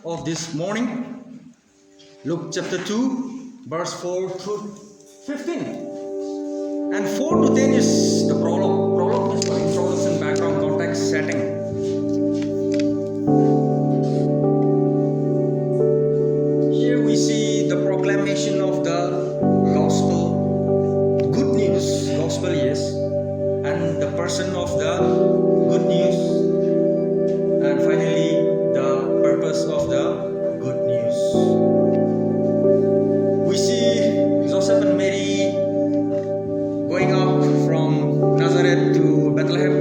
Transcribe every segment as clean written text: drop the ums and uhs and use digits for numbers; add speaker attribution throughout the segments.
Speaker 1: of this morning, Luke chapter 2, verse 4 to 15. And 4 to 10 is the prologue. Prologue is for introduction, background, context, setting. Here we see the proclamation of the gospel, good news, gospel yes, and the person of the good news, and finally the purpose of the good news. We see Joseph and Mary going up from Nazareth to Bethlehem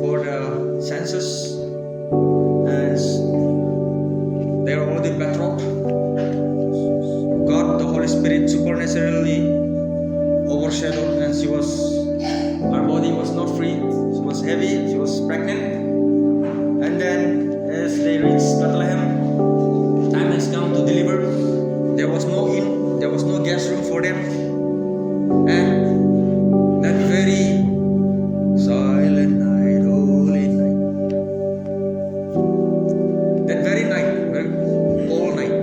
Speaker 1: for the census, and they are already betrothed. God, the Holy Spirit, supernaturally overshadowed, and her body was not free. She was heavy. She was pregnant. And then, as they reached Bethlehem, time has come to deliver. There was no inn. There was no guest room for them. And that very silent night, holy night, that very night, all night,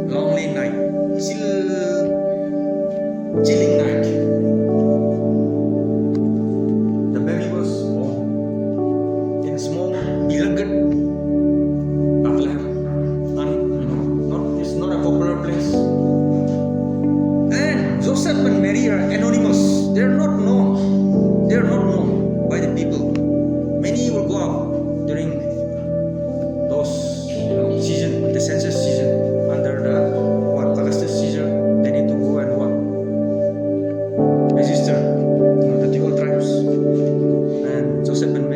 Speaker 1: lonely night, chilling night, the baby was born in a small, beloved Bethlehem. And it's not a popular place. And Joseph and Mary are anonymous. They are not known. They are not known by the people. Many will go out during those season, the census season, under the Augustus Caesar. They need to go and register the 12 tribes. And Joseph and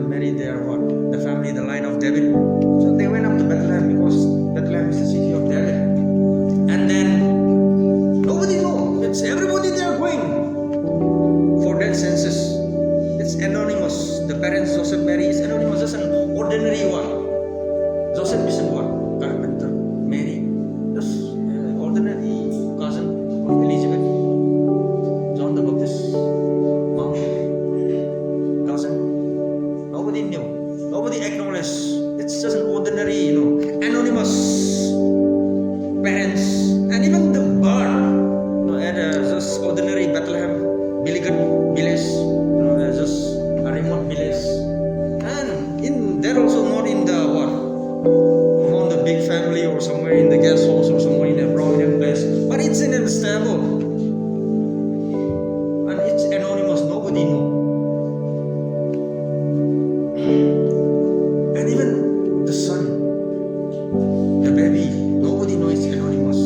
Speaker 1: Mary, they are the family, the line of David. So they went up to Bethlehem because Bethlehem is the city of David. And then nobody knows. It's everybody they are going for that census. It's anonymous. The parents, Joseph, Mary, is anonymous. Just an ordinary one. Joseph is what? Carpenter. Mary, just ordinary cousin of Elizabeth. John the Baptist, mom, cousin. Nobody knew. Nobody acknowledged. It's just an ordinary, anonymous parents. And even the birth, at just ordinary Bethlehem, village, just a remote village. And they're also not in the among the big family or somewhere in the guest house or somewhere in a prominent place. But it's in a stable. And it's anonymous, nobody knows. And even the son, the baby, nobody knows it's anonymous.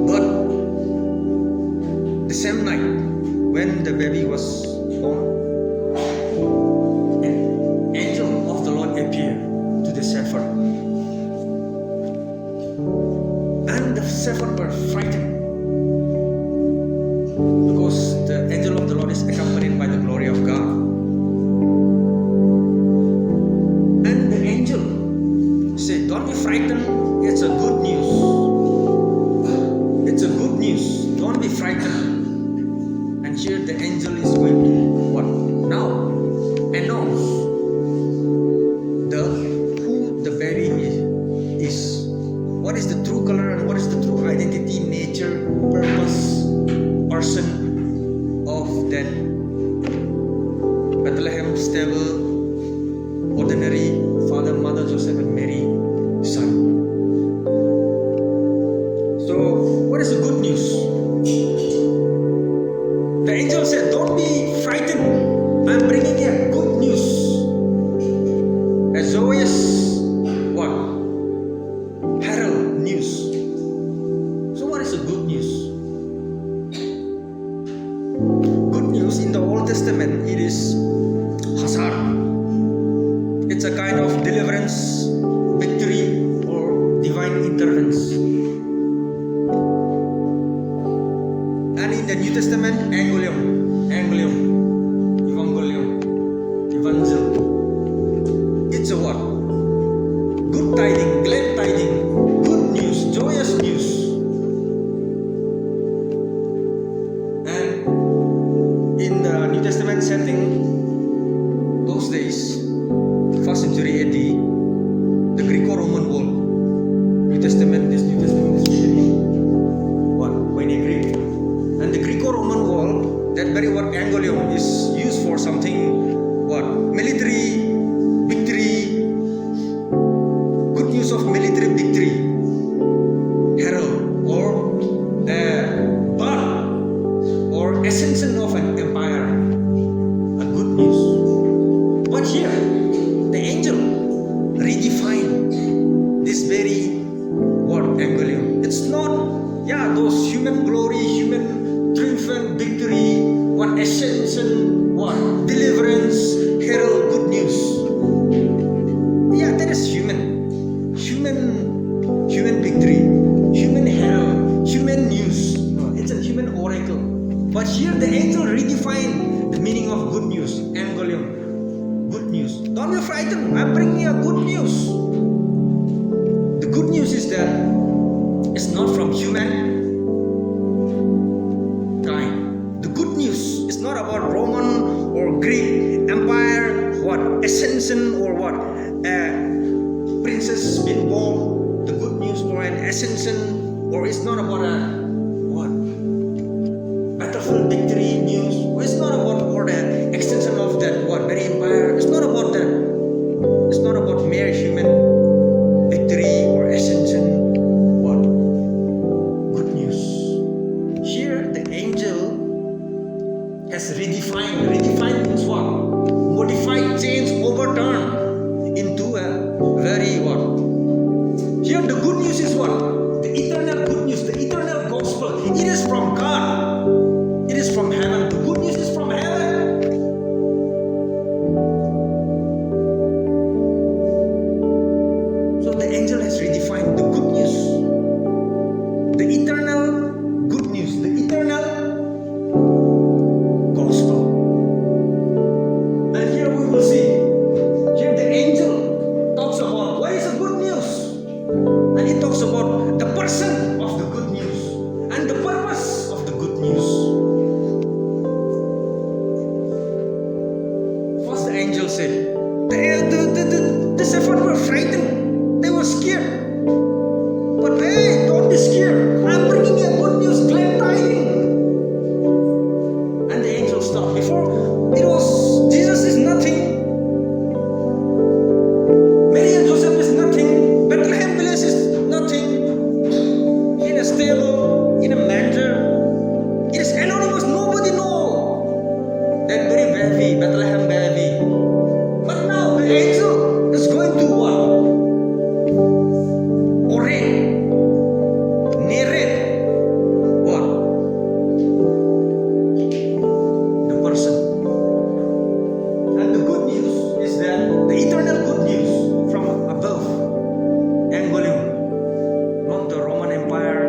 Speaker 1: But the same night, when the baby was born, an angel of the Lord appeared to the shepherd. And the shepherd were frightened, because the angel of the Lord is accompanied by the glory of God. And the angel said, "Don't be frightened, it's a good news. It's a good news, don't be frightened." And here the angel is going to what? Now announce who the baby is. What is the true color and what is the true identity, nature, purpose, person of that Bethlehem stable, ordinary father, mother, Joseph and Mary, son. So, what is the good news? The angel said, "Don't be frightened. I'm bringing you good news. A joyous what? Herald news." So, what is the good news? Good news in the Old Testament, it is hazar. It's a kind of deliverance, victory, or divine intervention. And in the New Testament, evangelium, evangel. It's a what? Good tiding, glad tiding, good news, joyous news. And in the New Testament setting, those days, first century AD, the Greco-Roman world, New Testament is really when in Greek, and the Greco-Roman world, that very word angelion is used for something military victory, good news of military victory, herald or birth or ascension of an empire, a good news. But here, the angel redefined this very word angelion. It's not, those human glory, human triumphant victory, ascension, deliverance, herald, good news. That is human victory, human herald, human news. No, it's a human oracle. But here the angel redefined the meaning of good news, angelion, good news. Don't be frightened, I'm bringing you a good news. The good news is that it's not from human kind. The good news is not about Roman or Greek empire, ascension or princess being born. The good news or an ascension, or it's not about a battlefield victory news. It's not about the extension of that very empire. It's not about that. It's not about mere human victory or ascension. Good news. Here the angel has redefined. Redefined means what? Modified, changed, overturned into a very Here the good news is what? The eternal good news, the eternal gospel. It is from God. It is from heaven. The good news is from heaven. So the angel has redefined the good news. The eternal good news, the eternal gospel. And here we will see. Here the angel talks about what is the good news. And he talks about the person of the good news and the purpose of the good news. First, the angel said, the shepherds were frightened, they were scared. But hey, don't be scared. I'm bringing you good news, glad tidings. And the angel stopped. Before it was Jesus is nothing. Mary and Joseph is nothing. Bethlehem village is nothing. In a stable, in a manger. It is anonymous. Nobody knows that very baby, Bethlehem baby. But now the angel is going to narrate the person. And the good news is that the eternal good news from above, angelion, not the Roman Empire,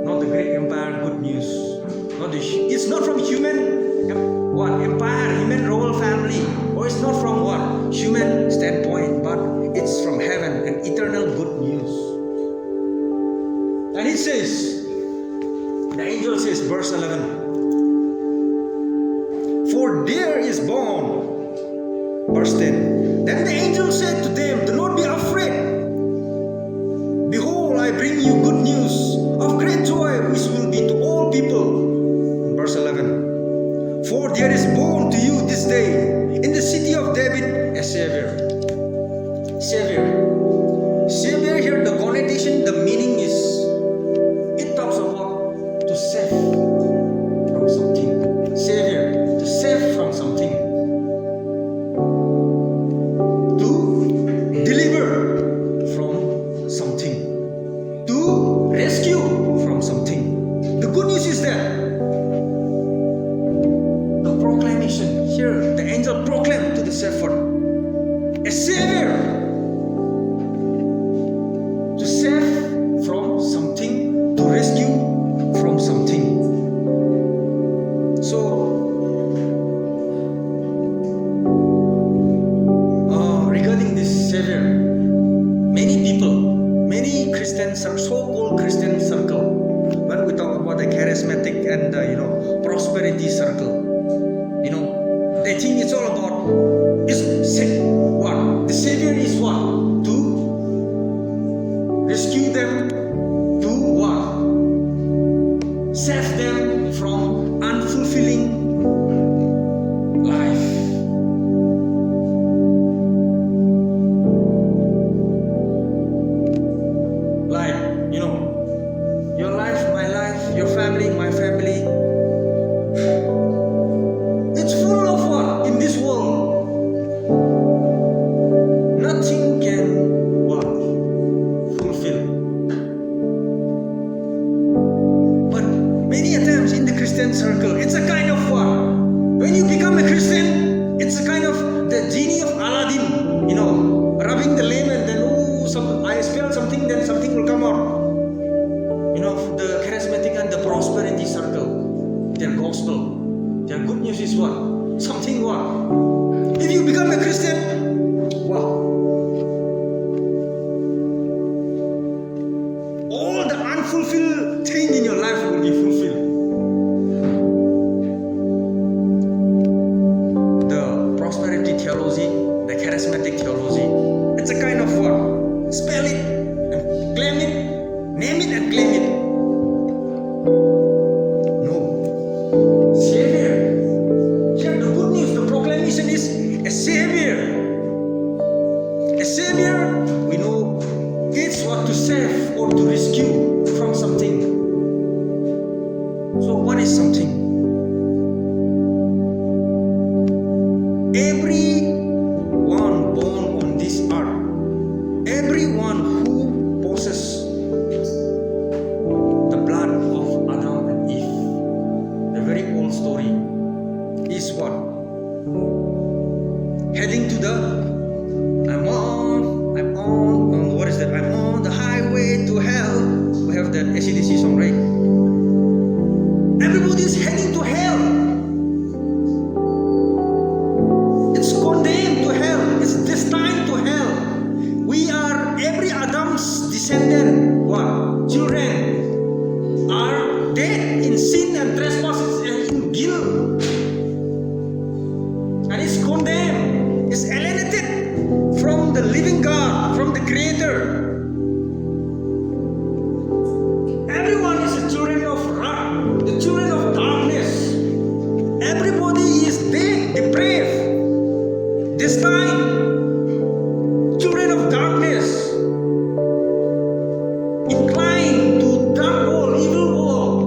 Speaker 1: not the Greek Empire, good news. It's not from human empire, human royal family, or it's not from human standpoint, but it's from heaven, an eternal good news. And it says, the angel says, verse 11, for there is born, verse 10, then the angel said to them, do not be afraid. Behold, I bring you good news of great joy, which will be to all people. Verse 11, for there is born to you this day in the city of David a Savior. Savior here, the connotation, the meaning is, it talks about to save from something. Savior, to save from something. To deliver from something. To rescue from something. The good news is that the proclamation, here the angel proclaimed to the shepherd, a Savior. To save from something, to rescue from something. So, regarding this Savior, many people, many Christians, so-called Christian circle, when we talk about the charismatic and prosperity circle, they think it's all about, it's the genie of Aladdin, rubbing the lemon, then I spell something, then something will come out. The charismatic and the prosperity circle, their gospel, their good news is what? Something what? If you become a Christian, wow. All the unfulfilled thing in your life will be fulfilled. The prosperity theology, the charismatic theology, it's a kind of what? Spell it and claim it, name it and claim it. No. Savior. Here the good news, the proclamation is a Savior. A Savior, we know, it's what to save or to rescue from something. So what is something? Everyone born on this earth, everyone who possesses the blood of Adam and Eve, the very old story, is what? Heading to the what is that? I'm on the highway to hell. We have that AC/DC song, right? Everybody is heading to hell. It's condemned to hell. It's destined to hell. We are every Adam's descendant. What? Children are dead in sin and trespasses and in guilt. And it's condemned. It's alienated from the living God, from the Creator. Everyone is the children of wrath, the children of darkness. Everybody is dead, depraved, destined, children of darkness, inclined to dark world, evil world.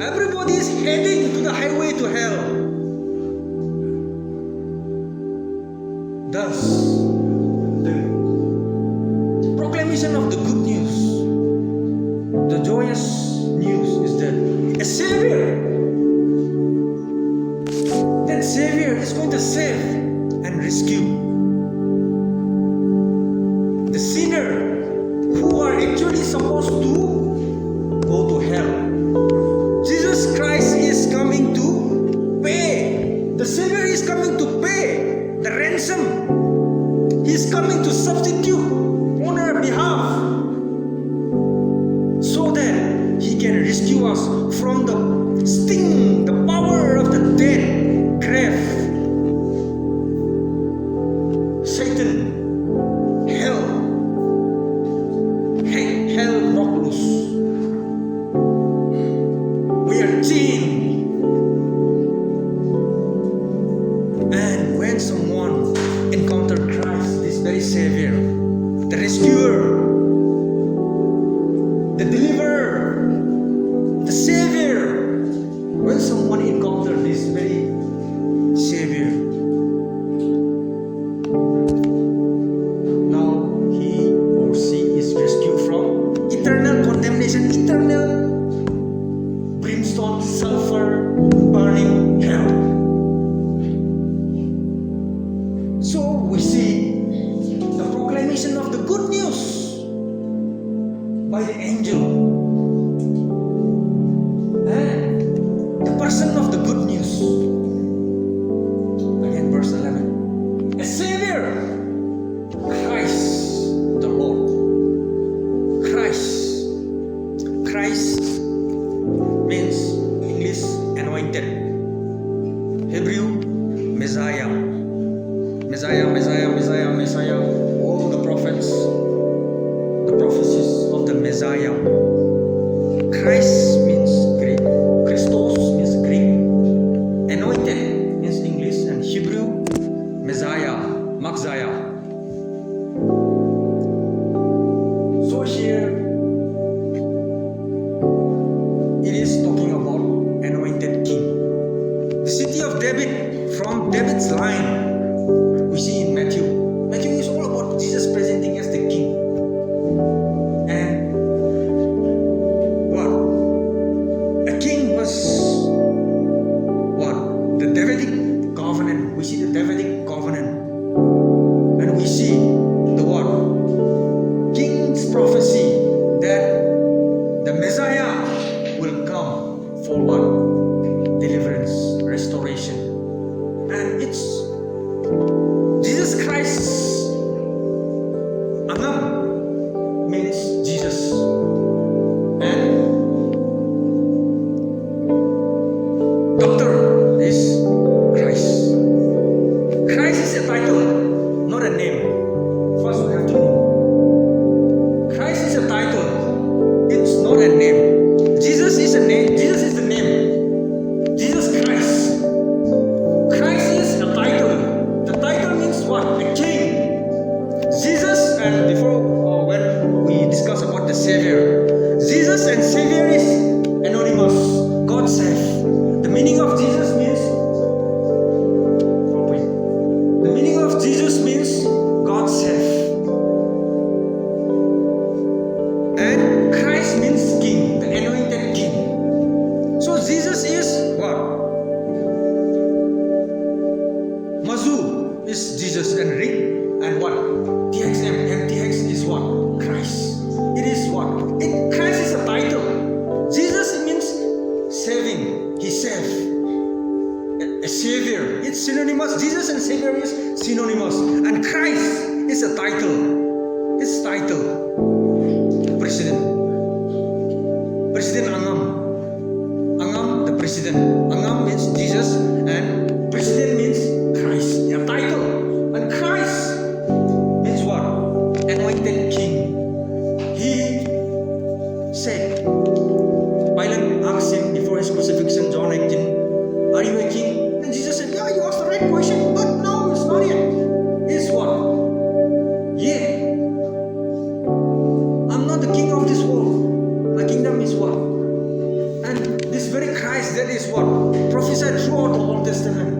Speaker 1: Everybody is heading to the highway to hell. Thus, the proclamation of the good news, the joyous news is that a Savior, that Savior is going to save and rescue the sinner who are actually supposed to go to hell. Jesus Christ is coming to pay. The Savior is coming to pay the ransom. He is coming to substitute on our behalf so that He can rescue us from the sting, the power of the dead grave, Satan, hell broke loose. We are chained. And when someone encountered Christ, this very Savior, the rescuer, the deliverer, the Savior, when someone encountered this very Savior, now he or she is rescued from eternal condemnation, eternal brimstone, sulfur, burning hell. So we see the proclamation of the good news by the angel and the person of the good news. Again, verse 11. A Savior, Christ the Lord. Christ means English anointed, Hebrew Messiah. Messiah. All the prophets, the prophecies of the Messiah. Christ means Greek. Christos means Greek. Anointed means English and Hebrew. Messiah. So here it is talking about anointed king. The city of David, from David's line, we see in Matthew. Matthew is all about Jesus presenting as the king. And what? A king was what? The the Davidic covenant. We see the Davidic covenant. And we see the what? King's prophecy that the Messiah will come for what? Deliverance, restoration. And it's Jesus Christ. Angam means Jesus. And Doctor is Christ. Christ is a title, not a name. First we have to know. Christ is a title. It's not a name. Jesus is a name. Jesus is the name. Jesus Christ. Christ is a title. The title means what? A king. Jesus, and before when we discuss about the Savior, Jesus and Savior is anonymous. God save. The meaning of Jesus means the meaning of Jesus means God save. And Christ means King, the anointed King. So Jesus is what? Mazu is Jesus, and Rick and what? TXM, MTX is what? Christ. It is what? Christ is a title. Jesus means saving. He saved. A Savior. It's synonymous. Jesus and Savior is synonymous. And Christ is a title. It's title. President. President Angam. Angam, the president. Angam means Jesus, and president means Christ. A title. And Christ means what? Anointed King. He said, Pilate asked him before his crucifixion, John 19, are you a king? And Jesus said, yeah, you asked the right question, but no, it's not yet. It's what? Yeah. I'm not the king of this world. My kingdom is what? And this very Christ that is what? Prophesied throughout the Old Testament.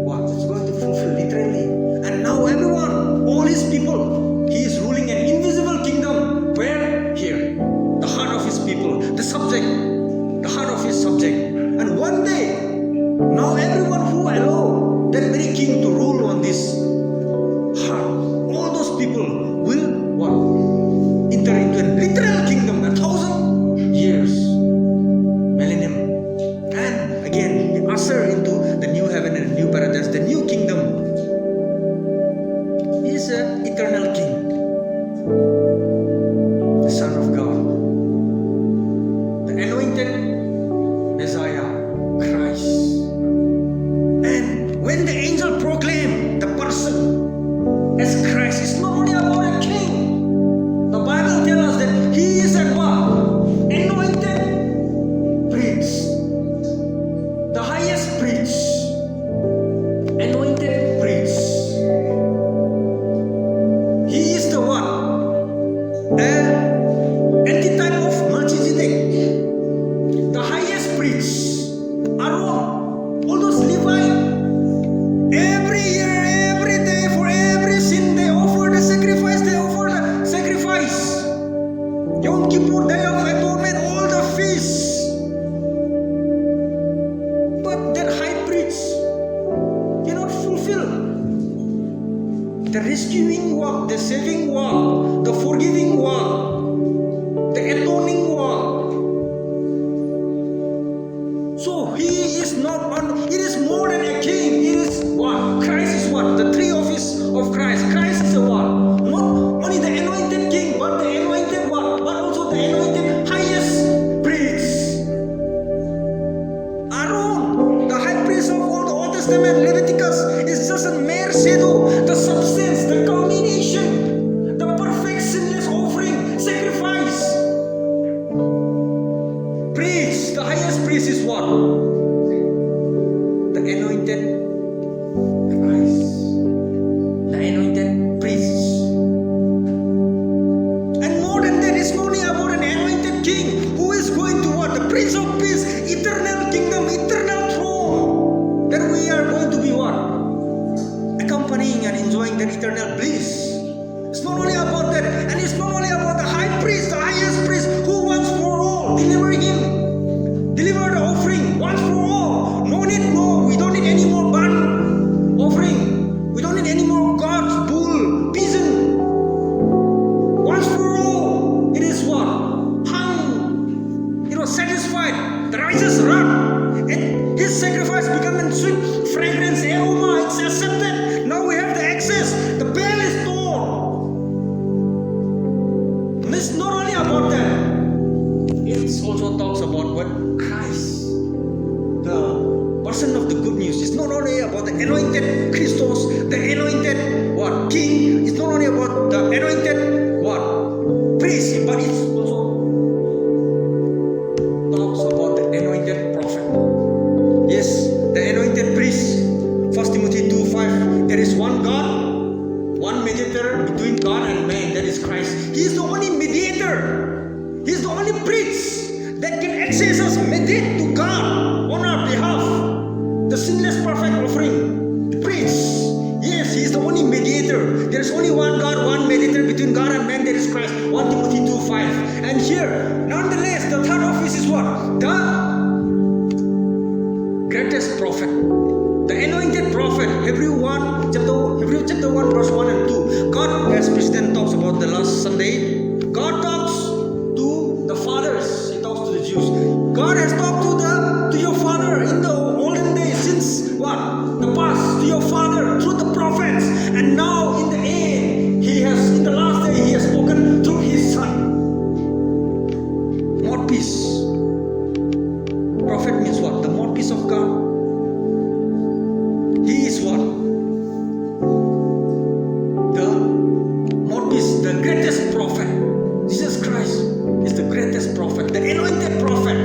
Speaker 1: What? It's going to fulfill literally. And now everyone, all his people, he is ruling an invisible kingdom. Where? Here. The heart of his people. The subject. The heart of his subject. And one day, now everyone who allow that very king to rule on this heart, all those people will what? Enter into a literal kingdom, 1,000 years, millennium. And again, we usher into the new heaven and new paradise, the new kingdom. He is an eternal king, the Son of God, the anointed Messiah, Christ. And when the angel proclaimed the person as Christ, it's not only about a king. The Bible tells us that he is a what? Anointed priest. The highest priest. Anointed priest. He is the what? Antitype of Melchizedek. The highest priest. Aaron. All those Levites. Every year, every day, for every sin, they offer the sacrifice. They offer the sacrifice. Yom Kippur, Day of Atonement, all the feasts. But that high priest cannot fulfill the rescuing work, the saving work, the forgiving work, the atoning work. So he is not on, it is more than a king. It is what? Christ is what? The three office of Christ. Christ is the what? Not only the anointed king, but the anointed what? But also the anointed highest priest. Aaron, the high priest of all the Old Testament, Leviticus, is just a mere shadow, the substance, the culmination, the perfect sinless offering, sacrifice. Priest, the highest priest is what? The anointed Christ. The anointed priest. And more than that, it's not only about an anointed king who is going to what? The Prince of Peace, eternal kingdom, eternal throne. That we are going to be what? Accompanying and enjoying that eternal bliss. It's not only about that, and it's not only about the high priest, the highest priest, who once for all deliver him, deliver the offering once for all. No need, no, we don't need any good news. It's not only about the anointed Christos, the anointed what? King. It's not only about the anointed what? Priest, but it's also talks about the anointed prophet. Yes, the anointed priest. 1 Timothy 2:5. There is one God, one mediator between God and man, that is Christ. He is the only mediator. He is the only priest that can access us, mediate to God on our behalf. The sinless perfect offering, the priest. Yes, he is the only mediator. There is only one God, one mediator between God and man, that is Christ. 1 Timothy 2:5. And here, nonetheless, the third office is what? The greatest prophet. The anointed prophet. Hebrews chapter 1 verse 1 and 2. God, as President talks about the last Sunday, God talks to the fathers. He talks to the Jews. God has talked to your father in the olden days, since what? The past, to your father through the prophets. And now in the end, in the last day, he has spoken through his son. Mouthpiece. Prophet means what? The mouthpiece of God. He is what? The mouthpiece, the greatest prophet. Jesus Christ is the greatest prophet, the anointed prophet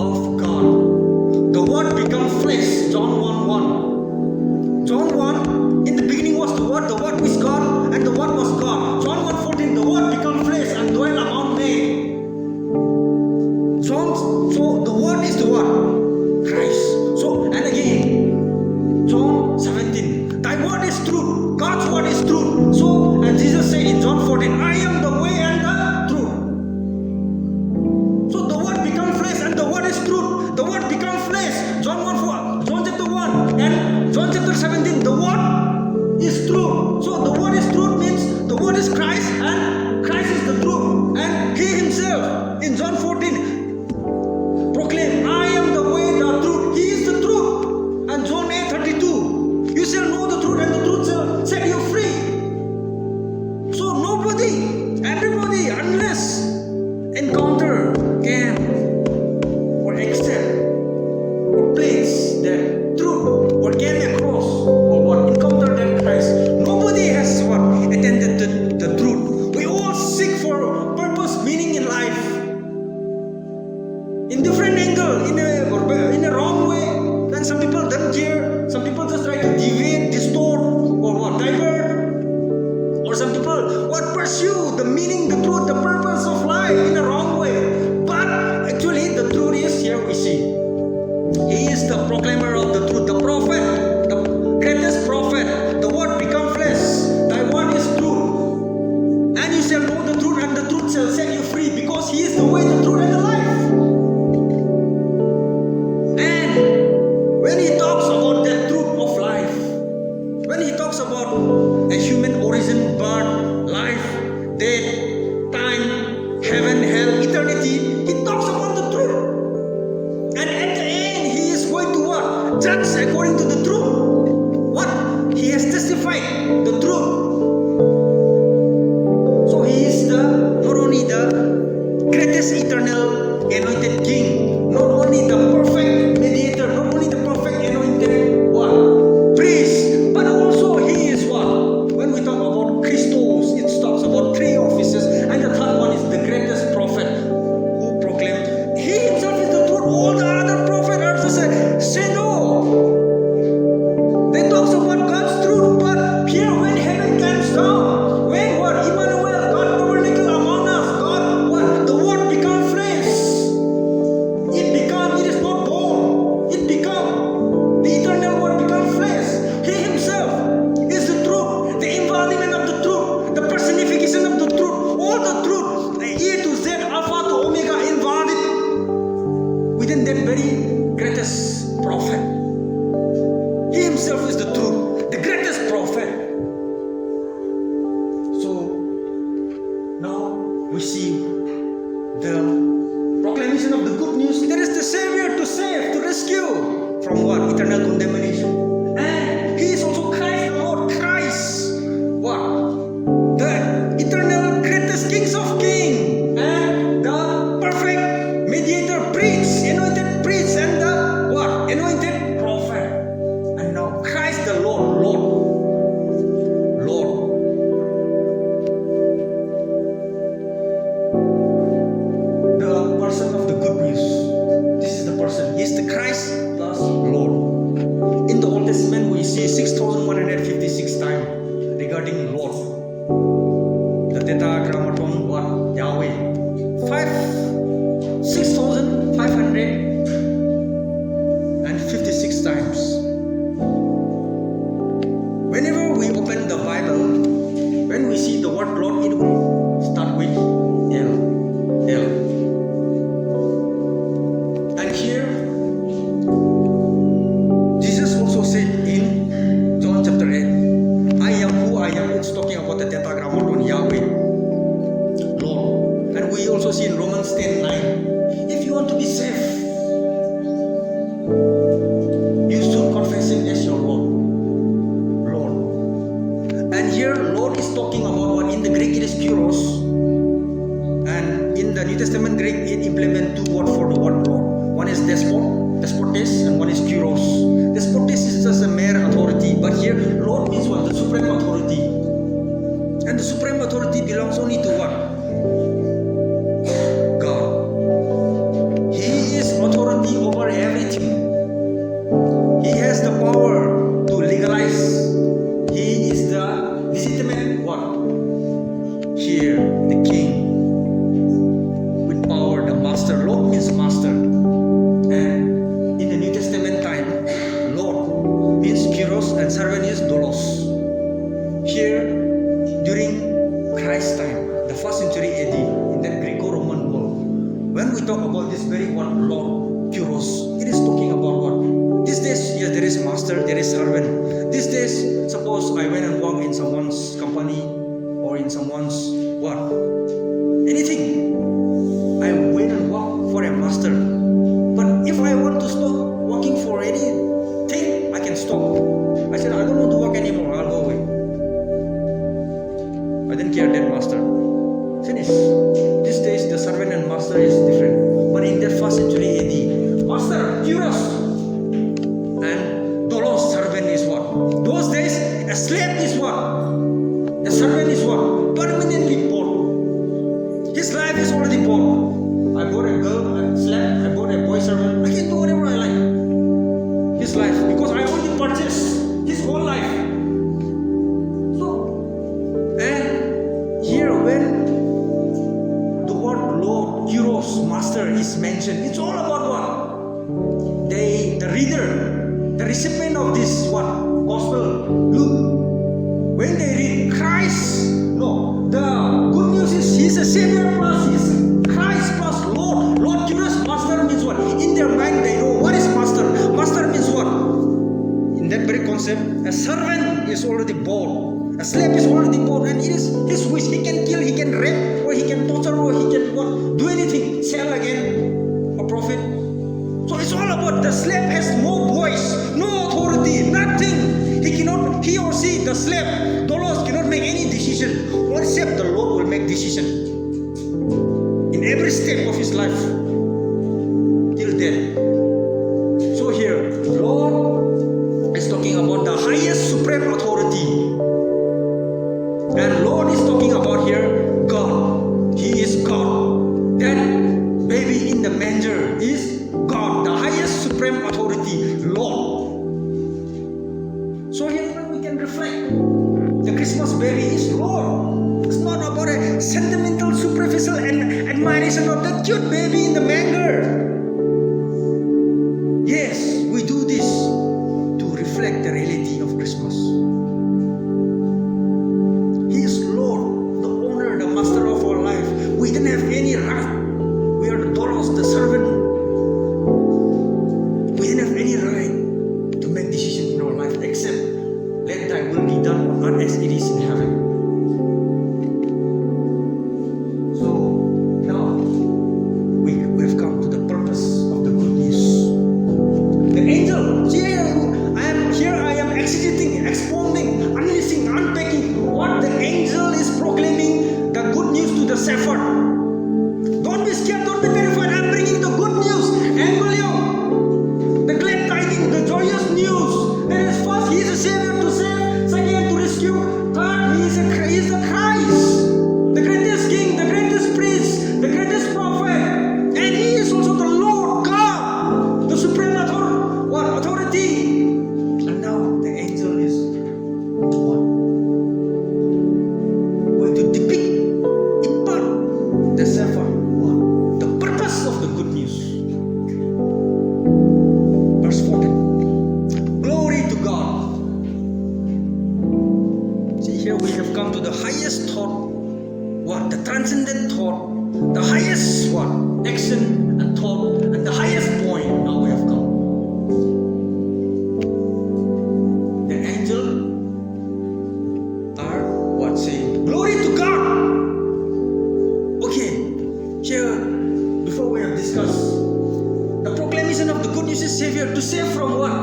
Speaker 1: of God. The Word become flesh, John 1:1. John 1, in the beginning was the Word was God, and the Word was God. John 1:14, the Word become flesh and dwell among men. So the Word is the what? Christ. So, and again, John 17, thy word is truth. God's word is truth. So, and Jesus said in John 14, I am the way and the truth. So the word become flesh and the word is truth. The word become flesh. John chapter 1 and John chapter 17, the word is truth. So the word is truth means the word is Christ and Christ is the truth. And he himself in John 14 proclaimed, I am the way, the truth. He is the truth. And John 8:32, you shall know the truth and the truth shall set you free. So everybody, unless encounter can or accept or place that truth or came across or what encounter that Christ, nobody has what attended the truth. We all seek for purpose, meaning in life, in different angle, in a wrong way. Then some people don't care. Some people just try to deviate, distort, or what, divert. Or some people what pursue the meaning, the truth, the purpose of life in a wrong way. But actually, the truth is here we see. He is the proclaimer of the truth, the prophet, the greatest prophet. The word become flesh. Thy word is truth, and you shall know the truth, and the truth shall set you free, because he is the way, the truth, and the life. When he talks about that truth of life, when he talks about a human origin, birth, life, death, time, heaven, hell, eternity, he talks about the truth. And at the end, he is going to what? Judge according to the truth. What? He has testified the truth. So he is not only the greatest eternal anointed king, not only the perfect mediator, not only the perfect anointed what? Priest, but also he is what? When we talk about Christos, it talks about three offices, and the third one is the greatest prophet who proclaimed. He himself is the truth. All the other prophets also say no. They talk about God's truth, but here when heaven comes down, when what? Emmanuel, God tabernacle among us, God what? The word become flesh. It is not born. It become the eternal word become flesh. He himself is the truth, the embodiment of the truth, the personification of the truth, all the truth, the A to Z, Alpha to Omega embodied within that very greatest prophet. He himself is the truth, the greatest prophet. So now we see the proclamation of the good news. There is the Savior to save, to rescue from what? Eternal condemnation. And he is also Christ, the Lord Christ. What? The eternal greatest kings of kings, and the perfect mediator priest, anointed priest, and the what? see 6,156 times regarding Lord. The Tetragrammaton, what? Yahweh. 6,556 times. Whenever we open the Bible, when we see the word Lord, it will start with L. L. And here, Jesus also said in John chapter 8, I am who I am. It's talking about the Tetragrammaton, Yahweh, Lord. And we also see in Romans 10:9, if you want to be saved, you should confess Him as your Lord. And here, Lord is talking about what in the Greek it is Kyros, and in the New Testament Greek it implements two words for the word Lord. One is despotes, and one is Kyros. Despotes is just a mere authority, but here Lord means what? The supreme authority. And the supreme authority belongs only to what? God. He is authority over everything. He has the power to legalize. He is the legitimate what? Here, the king with power, the master. Lord means master. And in the New Testament time, Lord means Kyros and servant is Doulos. Here, during Christ's time, the 1st century AD, in that Greco-Roman world, when we talk about this very word Lord, Kyros, it is talking about what? These days, yes, there is master, there is servant. These days, suppose I went and worked in someone's company or in someone's what? Anything. I went and worked for a master. But if I want to stop working for anything, I can stop. I said, I don't want to work anymore, I'll go away. I didn't care that master. Finish. These days, the servant and master is different. But in that 1st century AD, master, Kyros, and Doulos, servant is what? Those days, a slave is what? A servant is what? Permanently bought. His life is already bought. I bought a girl, a slave, I bought a boy servant. I can do whatever I like. His life, because I already purchased his whole life. So, and here when the word Lord, Kyros, master is mentioned, it's all about what? The reader, the recipient of this what? Gospel, Luke, when they read Christ, no, the good news is He's a Savior plus He's Christ plus Lord. Lord Kyros, master means what? In their mind they know what is master. Master means what? In that very concept, a servant is already born. A slave is already born, and it is his wish. He can kill, he can rape, or he can torture, or he can what? Do anything. Sell again a profit. So it's all about the slave has no voice, no authority, nothing. He or she, the slave, Doulos, cannot make any decision. Except the Lord will make decision in every step of his life till death. So here, Lord is talking about the highest supreme authority, and Lord is talking about here God. He is God. That baby in the manger is God, the highest supreme authority, Lord. So here we can reflect. The Christmas baby is Lord. It's not about a sentimental, superficial admiration of that cute baby in the manger. Yes, we do this to reflect the reality of Christmas. He is Lord, the owner, the master of our life. We don't have any right. We are the Doulos, the servant. We don't have any right to make decisions in our life except let thy will be done on earth as it is in heaven. So now we have come what? The transcendent thought, the highest what? Action and thought, and the highest point. Now we have come. The angel are what? Saying, glory to God. Okay, here, before we have discussed, the proclamation of the good news is Savior to save from what?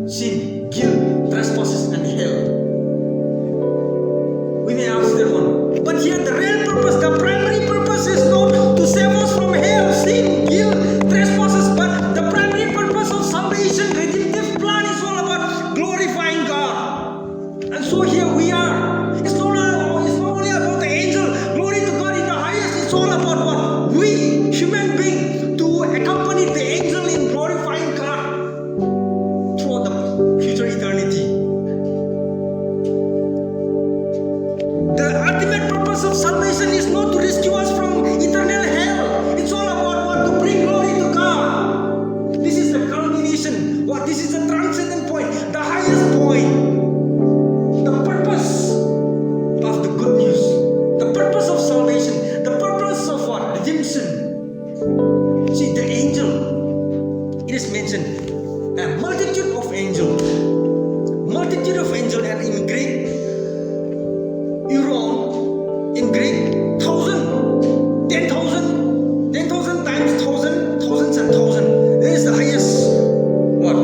Speaker 1: Sin, guilt, trespasses, and hell. We may ask that one. But here the real purpose, the primary purpose is not to save us from hell, sin, guilt, trespasses, but the primary purpose of salvation, redemptive plan is all about glorifying God. And so here we are. It's not only about the angel, glory to God in the highest, it's all about what? We, human beings, to accompany the angel in glorifying God throughout the future eternity. The ultimate purpose of salvation is not to rescue us from eternal hell. It's all about what? To bring glory to God. This is the culmination. What? This is the transcendent point, the highest point. The purpose of the good news, the purpose of salvation, the purpose of what? Redemption. See, the angel, it is mentioned, a multitude of angels, and in Greek, Euron, in Greek, 1,000, 10,000, 10,000 times 1,000, thousands and thousand. That is the highest, what?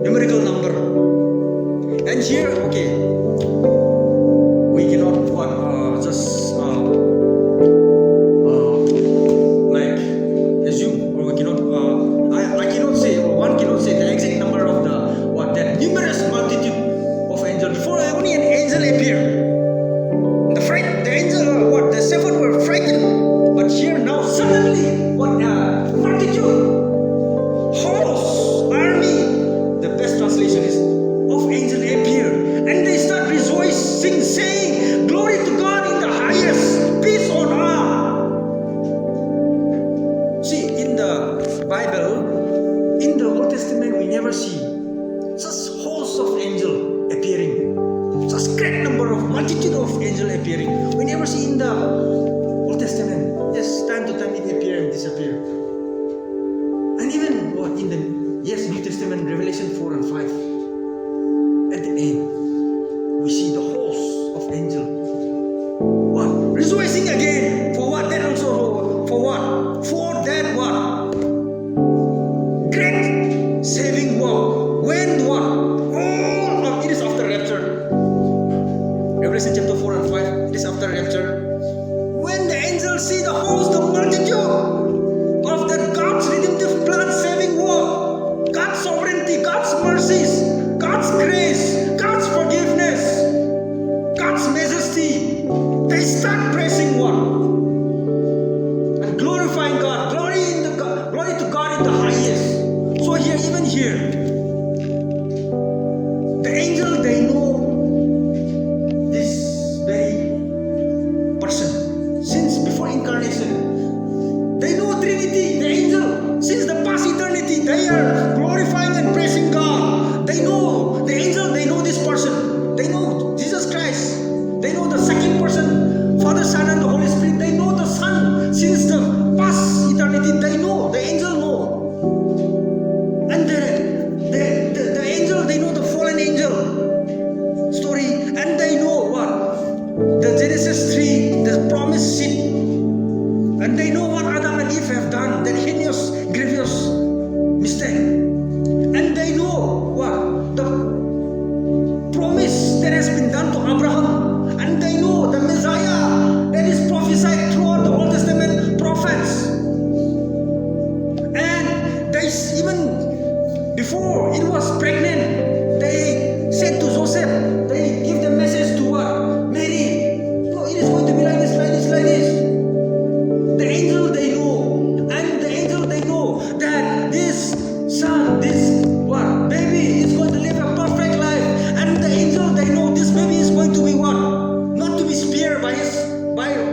Speaker 1: Numerical number. And here, okay, we cannot what? Like assume, or we cannot. I cannot say, or one cannot say the exact number of the what? That numerous multitude of angels. Before only an angel appeared. The angel, what? The seven were frightened. But here now, suddenly, what? Multitude, host, army. The best translation is of angel appear, and they start rejoicing, saying, "Glory to God in the highest, peace on earth." See, in the Bible, in the Old Testament, we never see such hosts of angels appearing. Such great number of multitude of angels appearing. We never see in the Old Testament. Yes, time to time it appear and disappear. And even what in the New Testament, Revelation 4 and 5. At the end, we see the host of angels. What? Rejoicing again. For what? That also for what? For that what? Great saving work. When what? All of it is after rapture. Revelation chapter 4 and 5, it is after rapture. When the angels see the host, the multitude of the God's redemptive plan, saving work, God's sovereignty, God's mercies, God's grace, God's forgiveness, God's majesty, they start praising what? And glorifying God. Glory to God in the highest. So here, even here, the angel, they know since before incarnation. They know Trinity, the angel. Since the past eternity, they are glorifying and praising God. They know the angel, they know this person. They know Jesus Christ. They know the second person, Father, Son, and the Holy Spirit. They know the Son. Since the past eternity, they know. The angel know. And the angel, they know the fallen angel story. And they know what? The Genesis 3, the promised seed. And they know what Adam and Eve have done, that heinous, grievous mistake. And they know what? The promise that has been done to Abraham. And they know the Messiah that is prophesied throughout the Old Testament prophets. And they even before it was pregnant, they said to Joseph, they give the message to what? Mary. No, it is going to be like this, like this, like this. The angel they know, and the angel they know that this son, this what baby is going to live a perfect life, and the angel they know this baby is going to be what? Not to be spared by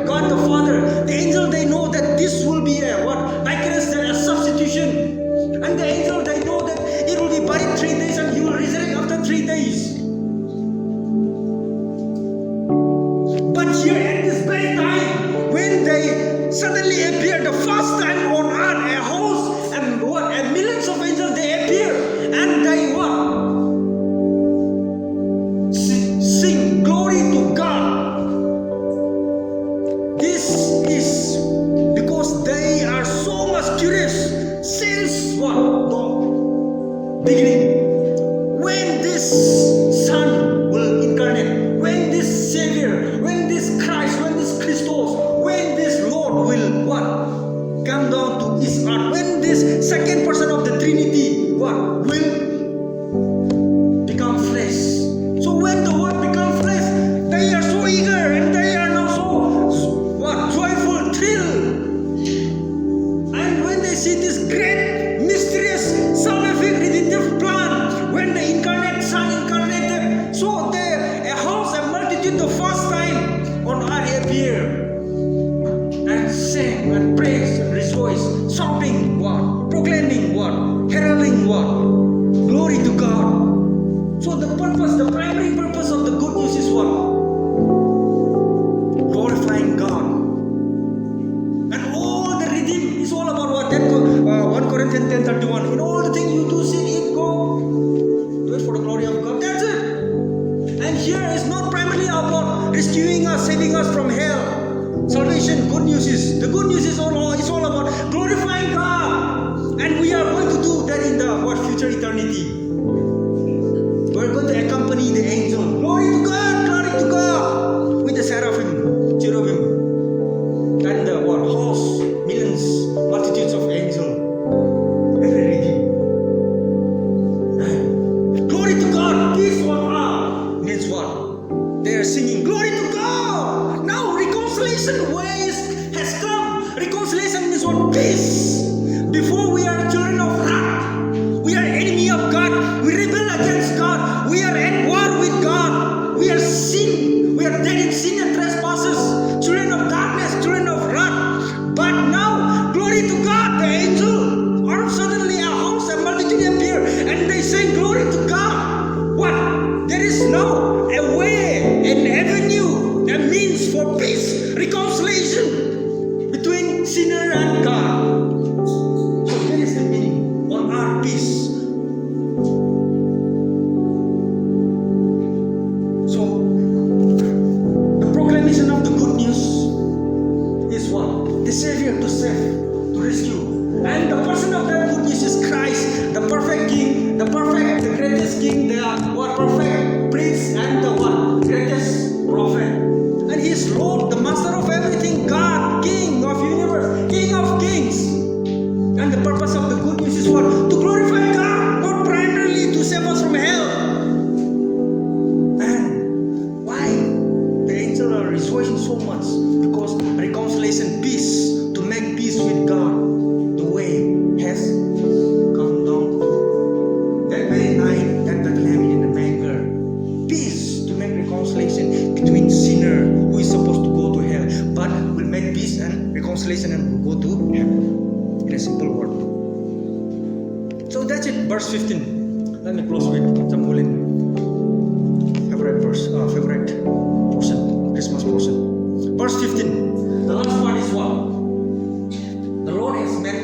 Speaker 1: God the Father. The angel they know that this will be a what? Vicarious, a substitution. And the angel they know that it will be buried 3 days and he will resurrect after 3 days. what? Will become flesh. So when the word becomes flesh, they are so eager and they are now so what? Joyful, thrilled. And when they see this great, mysterious, salvific, redemptive plan, when the incarnate Son incarnated, so they a house, a multitude the first time on earth appear and sing and praise and rejoice, shouting what? Proclaiming what? Heralding what? Glory to God. So the purpose, the primary purpose of the good news is what? Glorifying God. And all the redeemed is all about what? That 1 Corinthians 10:31. In all the things you do, sin, go do it for the glory of God. That's it. And here is not primarily about rescuing us, saving us from hell. Salvation, good news is the good news is all about glorifying God, and we are going to do that in the what future eternity. We're going to accompany the angel. Glory to God, with the seraphim, cherubim, and the what host, millions, multitudes of angels. Every redeemed. Glory to God, peace on earth means what? They are singing glory to God. Now reconciliation ways has come. Reconciliation means what? Peace. Before we are children of wrath. We are enemy of God. We rebel against God. We are at war with God. We are sin. We are dead in sin and trespasses. Children of darkness, children of wrath. But now, glory to God, the angel, all suddenly a house, a multitude appear, and they say glory to God. What? There is now a way, an avenue, a means for peace, reconciliation between sinner and God. So that is the meaning on our peace. So the proclamation of the good news is what? The Savior to save, to rescue. And the person of that good news is Christ, the perfect King, the greatest King, the what? Perfect Prince, and the what? Greatest Prophet. And He is Lord, the Master of everything, God, King of universe, King of kings. And the purpose of the good news is what? To glorify God, not primarily to save us from hell. And why the angels are rejoicing so much? Because reconciliation, peace, to make peace with God, the way has come down that very night at Bethlehem in the manger. Peace, to make reconciliation between sinner who is supposed to go to hell, but will make peace and reconciliation and will go to heaven. In a simple word. So that's it, verse 15. Let me close with Jamulin favorite verse, favorite portion, Christmas portion. Verse 15. The last part is what? The Lord has made